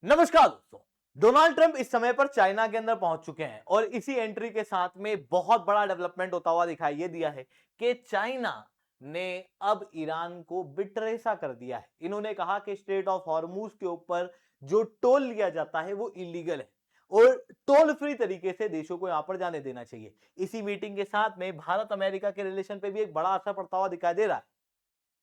नमस्कार दोस्तों। Donald Trump इस समय पर चाइना के अंदर पहुंच चुके हैं और इसी एंट्री के साथ में बहुत बड़ा डेवलपमेंट होता हुआ दिखाई ये दिया है कि चाइना ने अब ईरान को बिटरेसा कर दिया है। इन्होंने कहा कि स्ट्रेट ऑफ हॉर्मूज के ऊपर जो टोल लिया जाता है वो इलीगल है और टोल फ्री तरीके से देशों को यहां पर जाने देना चाहिए। इसी मीटिंग के साथ में भारत अमेरिका के रिलेशन पे भी एक बड़ा असर पड़ता हुआ दिखाई दे रहा है,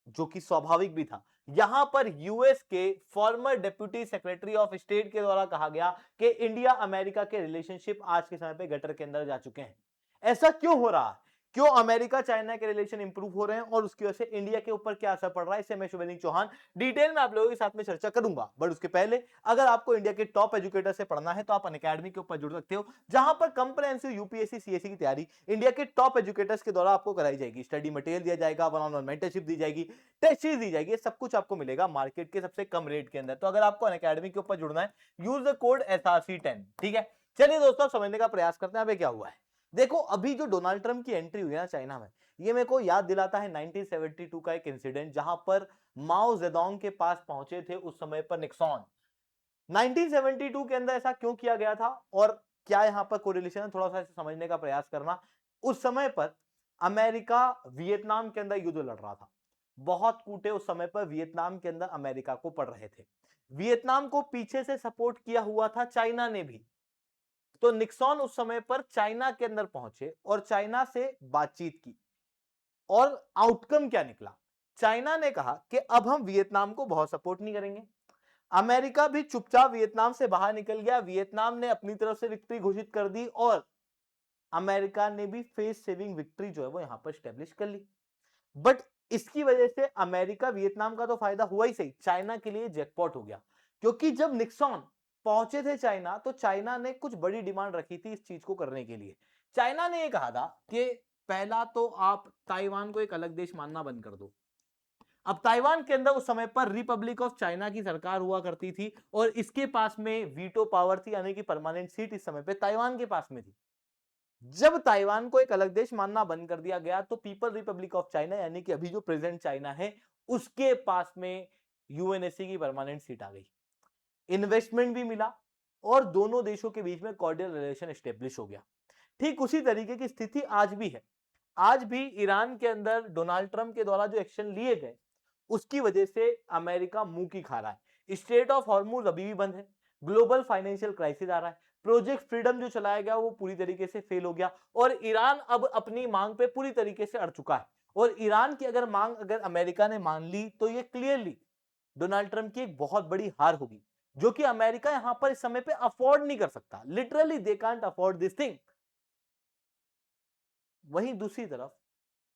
जो कि स्वाभाविक भी था। यहां पर यूएस के farmer deputy secretary of state के द्वारा कहा गया कि इंडिया अमेरिका के रिलेशनशिप आज के समय पे गटर के अंदर जा चुके हैं। ऐसा क्यों हो रहा है? क्यों अमेरिका चाइना के रिलेशन इंप्रूव हो रहे हैं और उसकी वजह से इंडिया के ऊपर क्या असर पड़ रहा है, इससे मैं शुभेंदु चौहान डिटेल में आप लोगों के साथ में चर्चा करूंगा। बट उसके पहले अगर आपको इंडिया के टॉप एजुकेटर से पढ़ना है तो आप अनअकैडमी के ऊपर जुड़ सकते हो, जहां पर कंप्रेहेंसिव यूपीएससी सीएससी की तैयारी इंडिया के टॉप एजुकेटर्स के द्वारा आपको कराई जाएगी। स्टडी मटेरियल दिया जाएगा, वन ऑन वन मेंटरशिप दी जाएगी, टेस्ट सीरीज दी जाएगी, सब कुछ आपको मिलेगा मार्केट के सबसे कम रेट के अंदर। तो अगर आपको अनअकैडमी के ऊपर जुड़ना है, यूज द कोड SRC10। ठीक है, चलिए दोस्तों समझने का प्रयास करते हैं अभी क्या हुआ है। देखो, अभी जो डोनाल्ड ट्रंप की एंट्री हुई है ना चाइना में, ये मेरे को याद दिलाता है 1972 का एक इंसिडेंट, जहां पर माओ जेडोंग के पास पहुंचे थे उस समय पर निक्सन। 1972 के अंदर ऐसा क्यों किया गया था और क्या यहां पर कोरिलेशन है, थोड़ा सा इसे समझने का प्रयास करना। उस समय पर अमेरिका वियतनाम के अंदर युद्ध लड़ रहा था। बहुत कूटे उस समय पर वियतनाम के अंदर अमेरिका को पड़ रहे थे। वियतनाम को पीछे से सपोर्ट किया हुआ था चाइना ने भी। तो निक्सन उस समय पर चाइना के अंदर पहुंचे और चाइना से बातचीत की और आउटकम क्या निकला? चाइना ने कहा कि अब हम वियतनाम को बहुत सपोर्ट नहीं करेंगे। अमेरिका भी चुपचाप वियतनाम से बाहर निकल गया। वियतनाम ने अपनी तरफ से विक्ट्री घोषित कर दी और अमेरिका ने भी फेस सेविंग विक्ट्री जो है वो यहां पर स्टेब्लिश कर ली। बट इसकी वजह से अमेरिका वियतनाम का तो फायदा हुआ ही सही, चाइना के लिए जैकपॉट हो गया। क्योंकि जब निक्सन पहुंचे थे चाइना, तो चाइना ने कुछ बड़ी डिमांड रखी थी इस चीज को करने के लिए। चाइना ने यह कहा था कि पहला तो आप ताइवान को एक अलग देश मानना बंद कर दो। अब ताइवान के अंदर उस समय पर रिपब्लिक ऑफ चाइना की सरकार हुआ करती थी और इसके पास में वीटो पावर थी, यानी कि परमानेंट सीट इस समय पे ताइवान के पास में थी। जब ताइवान को एक अलग देश मानना बंद कर दिया गया, तो पीपल रिपब्लिक ऑफ चाइना, यानी कि अभी जो प्रेजेंट चाइना है, उसके पास में यूएनएससी की परमानेंट सीट आ गई। इन्वेस्टमेंट भी मिला और दोनों देशों के बीच में कॉर्डियल रिलेशन एस्टेब्लिश हो गया। ठीक उसी तरीके की स्थिति आज भी है। आज भी ईरान के अंदर डोनाल्ड ट्रंप के द्वारा जो एक्शन लिए गए, उसकी वजह से अमेरिका मुंह की खा रहा है। स्ट्रेट ऑफ हॉर्मूज अभी भी बंद है, ग्लोबल फाइनेंशियल क्राइसिस आ रहा है, प्रोजेक्ट फ्रीडम जो चलाया गया वो पूरी तरीके से फेल हो गया और ईरान अब अपनी मांग पे पूरी तरीके से अड़ चुका है। और ईरान की अगर मांग अगर अमेरिका ने मान ली, तो ये क्लियरली डोनाल्ड ट्रंप की एक बहुत बड़ी हार होगी, जो कि अमेरिका यहां पर इस समय पे अफोर्ड नहीं कर सकता। Literally they can't afford this thing. वहीं दूसरी तरफ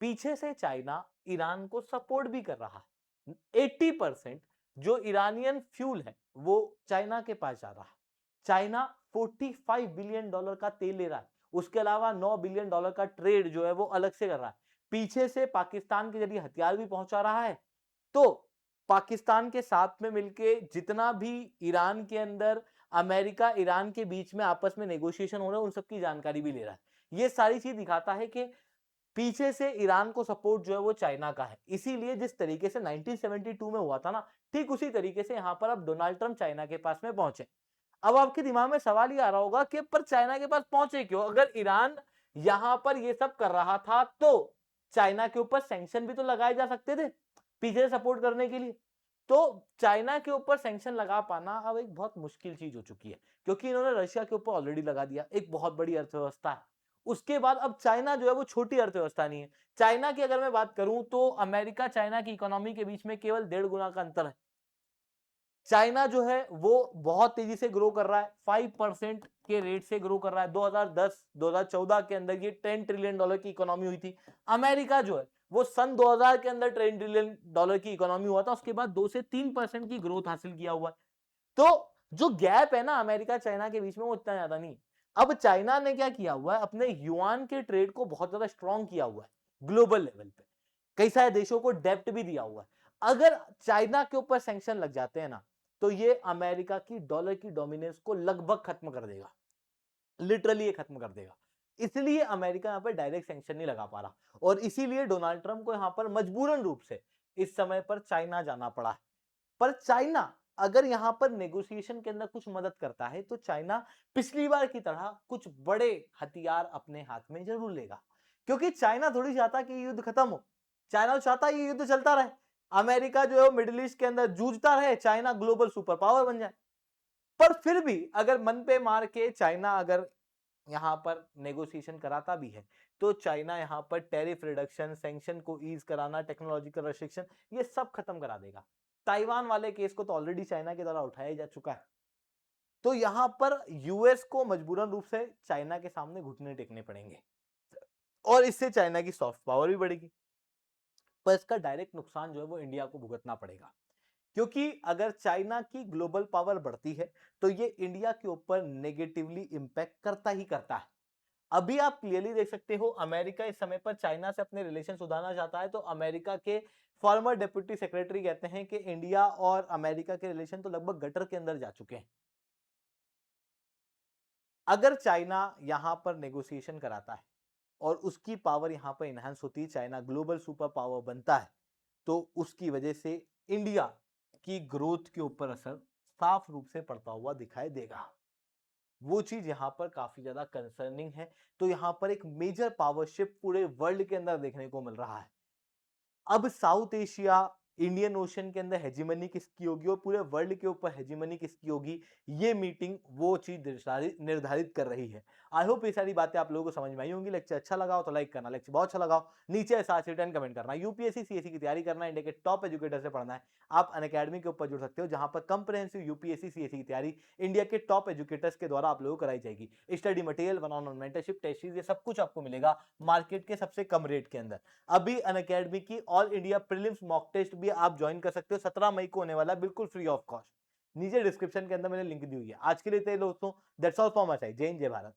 पीछे से चाइना ईरान को सपोर्ट भी कर रहा है। 80% जो ईरानियन फ्यूल है वो चाइना के पास जा रहा है। चाइना $45 बिलियन का तेल ले रहा है। उसके अलावा $9 बिलियन का ट्रेड जो है वो अलग से कर रहा है। पीछे से पाकिस्तान के जरिए हथियार भी पहुंचा रहा है। तो पाकिस्तान के साथ में मिलके जितना भी ईरान के अंदर अमेरिका ईरान के बीच में आपस में नेगोशिएशन हो रहे हैं, उन सबकी जानकारी भी ले रहा है। ये सारी चीज दिखाता है कि पीछे से ईरान को सपोर्ट जो है वो चाइना का है। इसीलिए जिस तरीके से 1972 में हुआ था ना, ठीक उसी तरीके से यहां पर अब डोनाल्ड ट्रंप चाइना के पास में पहुंचे। अब आपके दिमाग में सवाल ये आ रहा होगा कि पर चाइना के पास पहुंचे क्यों? अगर ईरान यहां पर ये सब कर रहा था तो चाइना के ऊपर सैंक्शन भी तो लगाए जा सकते थे पीछे से सपोर्ट करने के लिए। तो चाइना के ऊपर सैंक्शन लगा पाना अब एक बहुत मुश्किल चीज हो चुकी है, क्योंकि इन्होंने रशिया के ऊपर ऑलरेडी लगा दिया, एक बहुत बड़ी अर्थव्यवस्था है। उसके बाद अब चाइना जो है वो छोटी अर्थव्यवस्था नहीं है। चाइना की अगर मैं बात करूं तो अमेरिका चाइना की इकोनॉमी के बीच में केवल 1.5 गुना का अंतर है। चाइना जो है वो बहुत तेजी से ग्रो कर रहा है, 5% के रेट से ग्रो कर रहा है। 2010-2014 के अंदर ये $10 ट्रिलियन की इकोनॉमी हुई थी। अमेरिका जो है वो सन 2000 के अंदर $10 ट्रिलियन की इकोनॉमी हुआ था, उसके बाद 2 से 3% की ग्रोथ हासिल किया हुआ है। तो जो गैप है ना अमेरिका चाइना के बीच में, वो इतना ज्यादा नहीं। अब चाइना ने क्या किया हुआ है, अपने युआन के ट्रेड को बहुत ज्यादा स्ट्रॉन्ग किया हुआ है ग्लोबल लेवल पे। कई सारे देशों को डेप्ट भी दिया हुआ है। अगर चाइना के ऊपर सैंक्शन लग जाते हैं ना, तो ये अमेरिका की डॉलर की डोमिनेंस को लगभग खत्म कर देगा। लिटरली ये खत्म कर देगा। इसलिए अमेरिका यहां पर डायरेक्ट सैंक्शन नहीं लगा पा रहा और इसीलिए डोनाल्ड ट्रंप को यहां पर मजबूरन रूप से इस समय पर चाइना जाना पड़ा है। पर चाइना अगर यहां पर नेगोशिएशन के अंदर कुछ मदद करता है तो चाइना पिछली बार की तरह कुछ बड़े हथियार अपने हाथ में जरूर लेगा, क्योंकि चाइना थोड़ी चाहता कि युद्ध खत्म हो। चाइना चाहता है ये युद्ध चलता रहे, अमेरिका जो है मिडिल ईस्ट के अंदर जूझता रहे, चाइना ग्लोबल सुपर पावर बन जाए। पर फिर भी अगर मन पे मार के चाइना अगर यहां पर नेगोशिएशन कराता भी है तो चाइना यहां पर टैरिफ रिडक्शन, सैंक्शन को ईज कराना, टेक्नोलॉजिकल रेस्ट्रिक्शन, ये सब खत्म करा देगा। ताइवान वाले केस को तो ऑलरेडी चाइना के द्वारा उठाया जा चुका है। तो यहां पर यूएस को मजबूरन रूप से चाइना के सामने घुटने टेकने पड़ेंगे और इससे चाइना की सॉफ्ट पावर भी बढ़ेगी। पर इसका डायरेक्ट नुकसान जो है वो इंडिया को भुगतना पड़ेगा, क्योंकि अगर चाइना की ग्लोबल पावर बढ़ती है तो ये इंडिया के ऊपर नेगेटिवली इंपैक्ट करता ही करता है। अभी आप क्लियरली देख सकते हो अमेरिका इस समय पर चाइना से अपने रिलेशन सुधारना चाहता है, तो अमेरिका के फॉर्मर डिप्टी सेक्रेटरी कहते हैं कि इंडिया और अमेरिका के रिलेशन तो लगभग गटर के अंदर जा चुके हैं। अगर चाइना यहां पर नेगोशिएशन कराता है और उसकी पावर यहां पर इनहेंस होती है, चाइना ग्लोबल सुपर पावर बनता है, तो उसकी वजह से इंडिया की ग्रोथ के ऊपर असर साफ रूप से पड़ता हुआ दिखाई देगा। वो चीज यहां पर काफी ज्यादा कंसर्निंग है। तो यहां पर एक मेजर पावर शिफ्ट पूरे वर्ल्ड के अंदर देखने को मिल रहा है। अब साउथ एशिया, इंडियन ओशन के अंदर हेजिमनी किसकी होगी और पूरे वर्ल्ड के ऊपर हेजिमनी किसकी होगी, ये मीटिंग वो चीज निर्धारित कर रही है। आई होप ये सारी बातें आप लोगों को समझ में आई होंगी। लेक्चर अच्छा लगा हो तो लाइक करना, लेक्चर बहुत अच्छा लगा हो नीचे ऐसा रिटर्न कमेंट करना। यूपीएससी सीएससी की तैयारी करना है, इंडिया के टॉप एजुकेटर से पढ़ना है, आप अनअकैडमी के ऊपर जुड़ सकते हो, जहां पर कंप्रिहेंसिव यूपीएससी सीएससी की तैयारी इंडिया के टॉप एजुकेटर्स के द्वारा आप लोगों को कराई जाएगी। Study material, one on one mentorship, test series, ये सब कुछ आपको मिलेगा मार्केट के सबसे कम रेट के अंदर। अभी अनअकैडमी की all India prelims mock test भी आप ज्वाइन कर सकते हो, 17 मई को होने वाला, बिल्कुल फ्री ऑफ कॉस्ट। नीचे डिस्क्रिप्शन के अंदर मैंने लिंक दी हुई है। आज के लिए दोस्तों that's all for my side. जय हिंद, जय भारत।